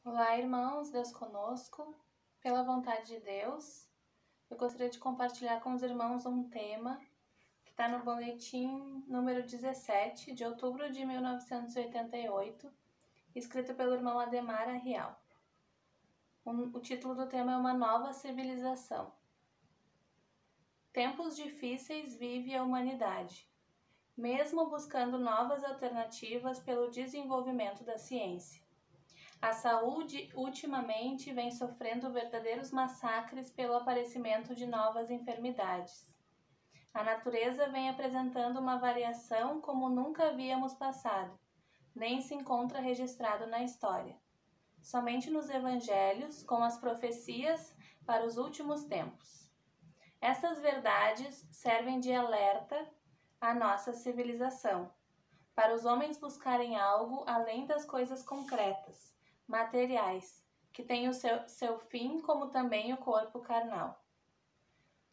Olá, irmãos, Deus conosco. Pela vontade de Deus, eu gostaria de compartilhar com os irmãos um tema que está no boletim número 17, de outubro de 1988, escrito pelo irmão Ademar Arrial. O título do tema é Uma Nova Civilização. Tempos difíceis vive a humanidade, mesmo buscando novas alternativas pelo desenvolvimento da ciência. A saúde, ultimamente, vem sofrendo verdadeiros massacres pelo aparecimento de novas enfermidades. A natureza vem apresentando uma variação como nunca havíamos passado, nem se encontra registrado na história. Somente nos evangelhos, com as profecias para os últimos tempos. Estas verdades servem de alerta à nossa civilização, para os homens buscarem algo além das coisas concretas, materiais, que têm o seu fim como também o corpo carnal.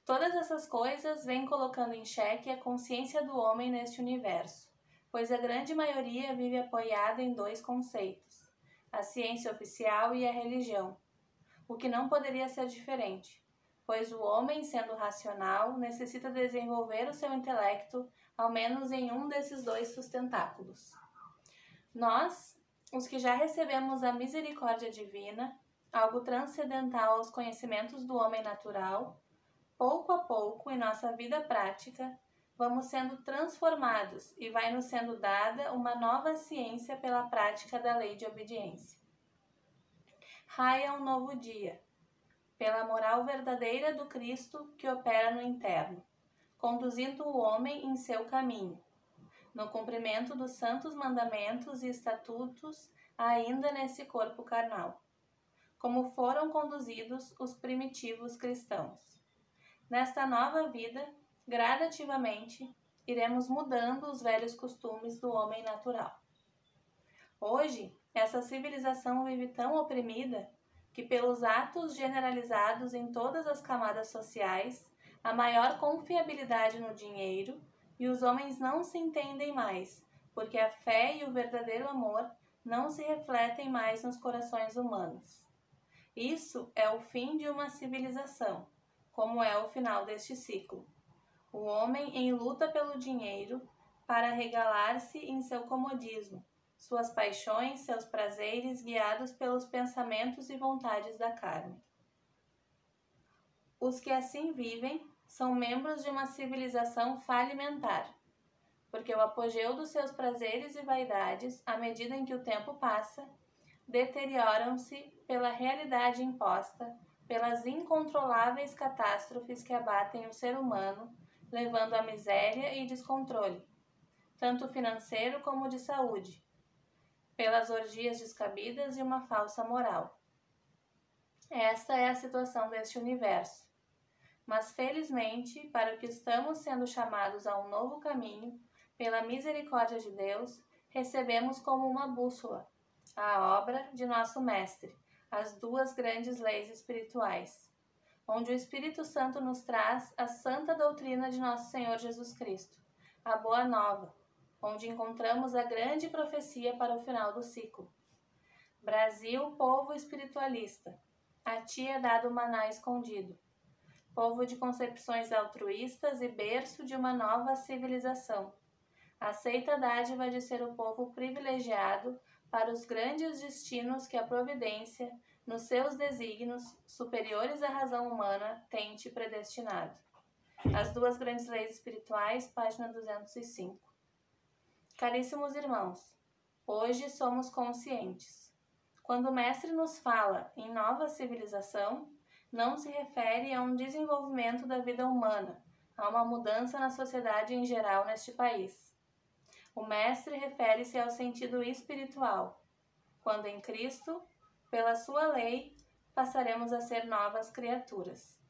Todas essas coisas vêm colocando em xeque a consciência do homem neste universo, pois a grande maioria vive apoiada em dois conceitos, a ciência oficial e a religião, o que não poderia ser diferente, pois o homem, sendo racional, necessita desenvolver o seu intelecto, ao menos em um desses dois sustentáculos. Nós, os que já recebemos a misericórdia divina, algo transcendental aos conhecimentos do homem natural, pouco a pouco, em nossa vida prática, vamos sendo transformados e vai nos sendo dada uma nova ciência pela prática da lei de obediência. Raia um novo dia, pela moral verdadeira do Cristo que opera no interno, conduzindo o homem em seu caminho, no cumprimento dos santos mandamentos e estatutos ainda nesse corpo carnal, como foram conduzidos os primitivos cristãos. Nesta nova vida, gradativamente, iremos mudando os velhos costumes do homem natural. Hoje, essa civilização vive tão oprimida que, pelos atos generalizados em todas as camadas sociais, a maior confiabilidade no dinheiro, e os homens não se entendem mais, porque a fé e o verdadeiro amor não se refletem mais nos corações humanos. Isso é o fim de uma civilização, como é o final deste ciclo. O homem em luta pelo dinheiro para regalar-se em seu comodismo, suas paixões, seus prazeres guiados pelos pensamentos e vontades da carne. Os que assim vivem são membros de uma civilização falimentar, porque o apogeu dos seus prazeres e vaidades, à medida em que o tempo passa, deterioram-se pela realidade imposta, pelas incontroláveis catástrofes que abatem o ser humano, levando à miséria e descontrole, tanto financeiro como de saúde, pelas orgias descabidas e uma falsa moral. Esta é a situação deste universo. Mas, felizmente, para o que estamos sendo chamados a um novo caminho, pela misericórdia de Deus, recebemos como uma bússola a obra de nosso Mestre, as duas grandes leis espirituais, onde o Espírito Santo nos traz a santa doutrina de nosso Senhor Jesus Cristo, a Boa Nova, onde encontramos a grande profecia para o final do ciclo. Brasil, povo espiritualista, a ti é dado o maná escondido. Povo de concepções altruístas e berço de uma nova civilização. Aceita a dádiva de ser o povo privilegiado para os grandes destinos que a providência, nos seus desígnios, superiores à razão humana, tem te predestinado. As duas grandes leis espirituais, página 205. Caríssimos irmãos, hoje somos conscientes. Quando o Mestre nos fala em nova civilização, não se refere a um desenvolvimento da vida humana, a uma mudança na sociedade em geral neste país. O Mestre refere-se ao sentido espiritual, quando em Cristo, pela sua lei, passaremos a ser novas criaturas.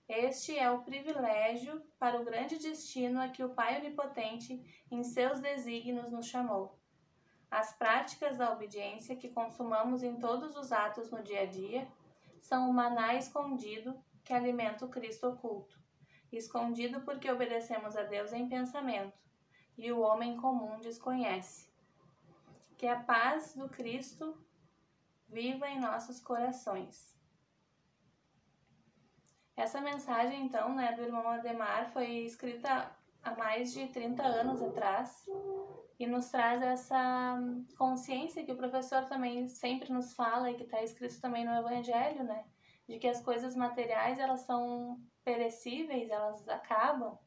Este é o privilégio para o grande destino a que o Pai Onipotente, em seus desígnios, nos chamou. As práticas da obediência que consumamos em todos os atos no dia a dia são o maná escondido que alimenta o Cristo oculto, escondido porque obedecemos a Deus em pensamento, e o homem comum desconhece. Que a paz do Cristo viva em nossos corações. Essa mensagem, então, né, do irmão Ademar foi escrita há mais de 30 anos atrás e nos traz essa consciência que o professor também sempre nos fala e que está escrito também no Evangelho, né, de que as coisas materiais, elas são perecíveis, elas acabam,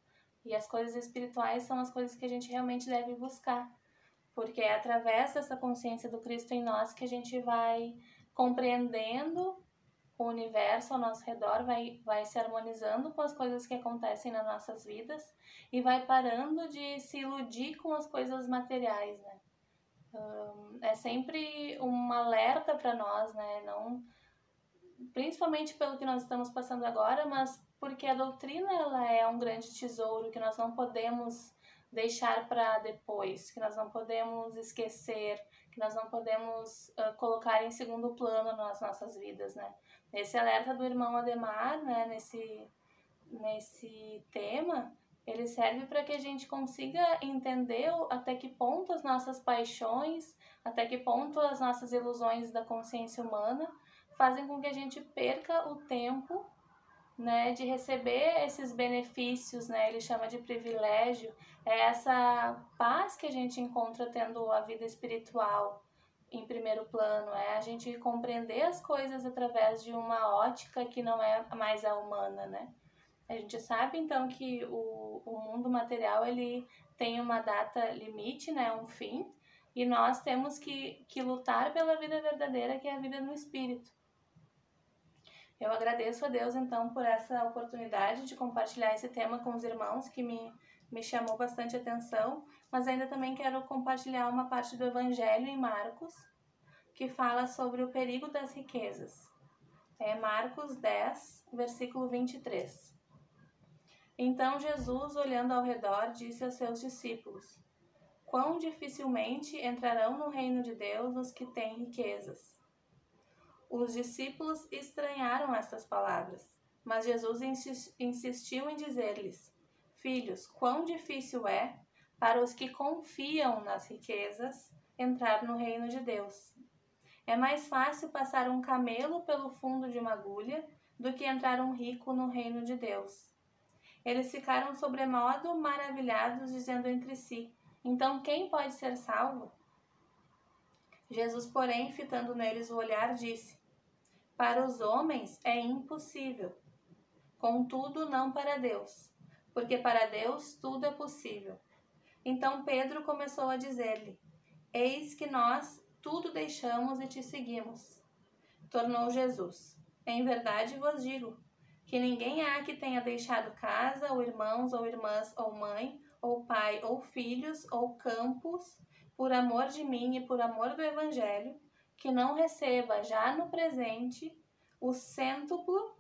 e as coisas espirituais são as coisas que a gente realmente deve buscar, porque é através dessa consciência do Cristo em nós que a gente vai compreendendo o universo ao nosso redor, vai se harmonizando com as coisas que acontecem nas nossas vidas e vai parando de se iludir com as coisas materiais, né? É sempre um alerta para nós, né? Não, principalmente pelo que nós estamos passando agora, mas porque a doutrina, ela é um grande tesouro que nós não podemos deixar para depois, que nós não podemos esquecer, que nós não podemos colocar em segundo plano nas nossas vidas, né? Esse alerta do irmão Ademar, né, nesse tema, ele serve para que a gente consiga entender até que ponto as nossas paixões, até que ponto as nossas ilusões da consciência humana fazem com que a gente perca o tempo, né, de receber esses benefícios, né, ele chama de privilégio, é essa paz que a gente encontra tendo a vida espiritual em primeiro plano, é a gente compreender as coisas através de uma ótica que não é mais a humana, né. A gente sabe, então, que o mundo material, ele tem uma data limite, né, um fim, e nós temos que lutar pela vida verdadeira, que é a vida no Espírito. Eu agradeço a Deus, então, por essa oportunidade de compartilhar esse tema com os irmãos, que me chamou bastante atenção, mas ainda também quero compartilhar uma parte do Evangelho em Marcos, que fala sobre o perigo das riquezas. É Marcos 10, versículo 23. Então Jesus, olhando ao redor, disse aos seus discípulos: quão dificilmente entrarão no reino de Deus os que têm riquezas. Os discípulos estranharam estas palavras, mas Jesus insistiu em dizer-lhes: filhos, quão difícil é para os que confiam nas riquezas entrar no reino de Deus. É mais fácil passar um camelo pelo fundo de uma agulha do que entrar um rico no reino de Deus. Eles ficaram sobremodo maravilhados, dizendo entre si: então quem pode ser salvo? Jesus, porém, fitando neles o olhar, disse: para os homens é impossível, contudo não para Deus, porque para Deus tudo é possível. Então Pedro começou a dizer-lhe: eis que nós tudo deixamos e te seguimos. Tornou Jesus: em verdade vos digo, que ninguém há que tenha deixado casa, ou irmãos, ou irmãs, ou mãe, ou pai, ou filhos, ou campos, por amor de mim e por amor do Evangelho, que não receba já no presente o cêntuplo,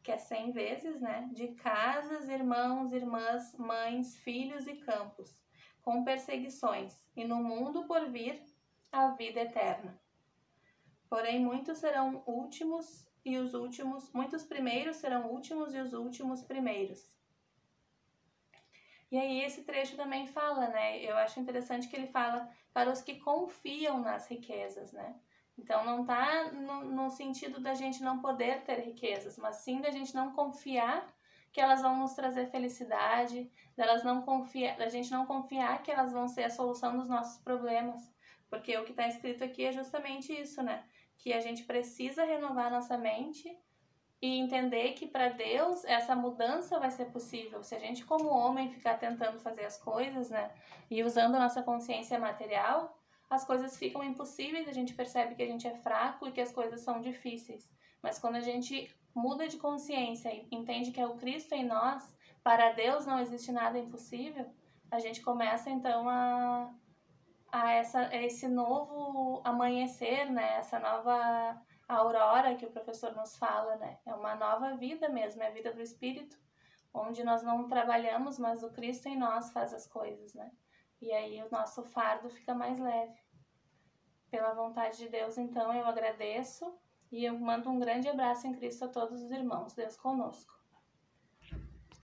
que é 100 vezes, né, de casas, irmãos, irmãs, mães, filhos e campos, com perseguições, e no mundo por vir a vida eterna. Porém, muitos serão últimos e os últimos, muitos primeiros serão últimos e os últimos primeiros. E aí esse trecho também fala, né, eu acho interessante que ele fala para os que confiam nas riquezas, né. Então não está no sentido da gente não poder ter riquezas, mas sim da gente não confiar que elas vão nos trazer felicidade, da gente não confiar que elas vão ser a solução dos nossos problemas. Porque o que está escrito aqui é justamente isso, né? Que a gente precisa renovar nossa mente e entender que para Deus essa mudança vai ser possível. Se a gente como homem ficar tentando fazer as coisas, né? E usando a nossa consciência material, as coisas ficam impossíveis, a gente percebe que a gente é fraco e que as coisas são difíceis. Mas quando a gente muda de consciência e entende que é o Cristo em nós, para Deus não existe nada impossível, a gente começa então a esse novo amanhecer, né? Essa nova aurora que o professor nos fala, né? É uma nova vida mesmo, é a vida do Espírito, onde nós não trabalhamos, mas o Cristo em nós faz as coisas, né? E aí o nosso fardo fica mais leve. Pela vontade de Deus, então, eu agradeço e eu mando um grande abraço em Cristo a todos os irmãos. Deus conosco.